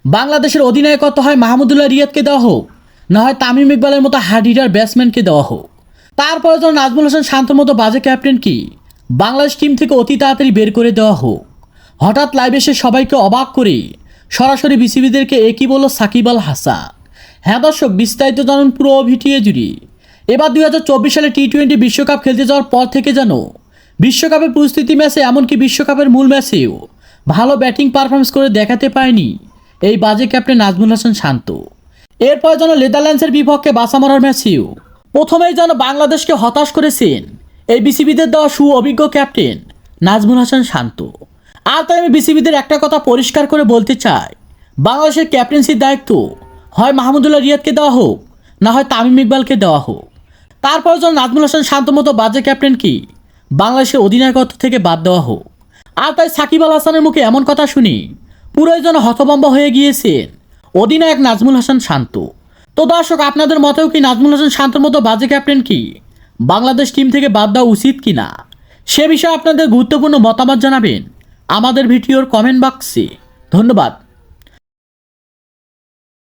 বাংলাদেশের অধিনায়কত্ব হয় মাহমুদুল্লাহ রিয়াদকে দেওয়া হোক, না হয় তামিম ইকবালের মতো হার্ড হিটার ব্যাটসম্যানকে দেওয়া হোক। তারপরে যেন নাজমুল হাসান শান্তর মতো বাজে ক্যাপ্টেন কি বাংলাদেশ টিম থেকে অতি তাড়াতাড়ি বের করে দেওয়া হোক। হঠাৎ লাইভ এসে সবাইকে অবাক করে সরাসরি বিসিবিদেরকে একই বলল সাকিব আল হাসান। হ্যাঁ দর্শক, বিস্তারিত জানুন পুরো ভিডিও জুড়ে। এবার 2024 সালে টি-20 বিশ্বকাপ খেলতে যাওয়ার পর থেকে যেন বিশ্বকাপের প্রস্তুতি ম্যাচে এমনকি বিশ্বকাপের মূল ম্যাচেও ভালো ব্যাটিং পারফরমেন্স করে দেখাতে পায়নি এই বাজে ক্যাপ্টেন নাজমুল হাসান শান্ত। এরপর যেন নেদারল্যান্ডসের বিপক্ষে বাসা মারার ম্যাচেও প্রথমেই যেন বাংলাদেশকে হতাশ করেছেন এই বিসিবিদের দেওয়া অভিজ্ঞ ক্যাপ্টেন নাজমুল হাসান শান্ত। আর তাই আমি বিসিবিদের একটা কথা পরিষ্কার করে বলতে চাই, বাংলাদেশের ক্যাপ্টেন্সির দায়িত্ব হয় মাহমুদুল্লাহ রিয়াদকে দেওয়া হোক, না হয় তামিম ইকবালকে দেওয়া হোক। তারপর যেন নাজমুল হাসান শান্ত মতো বাজে ক্যাপ্টেন কি বাংলাদেশের অধিনায়কত্ব থেকে বাদ দেওয়া হোক। আর তাই সাকিব আল হাসানের মুখে এমন কথা শুনি পুরোই যেন হতভম্ব হয়ে গিয়েছেন অধিনায়ক নাজমুল হাসান শান্ত। তো দর্শক, আপনাদের মতেও কি নাজমুল হাসান শান্তর মতো বাজে ক্যাপ্টেন কি বাংলাদেশ টিম থেকে বাদ দেওয়া উচিত কিনা, সে বিষয়ে আপনাদের গুরুত্বপূর্ণ মতামত জানাবেন আমাদের ভিডিওর কমেন্ট বক্সে। ধন্যবাদ।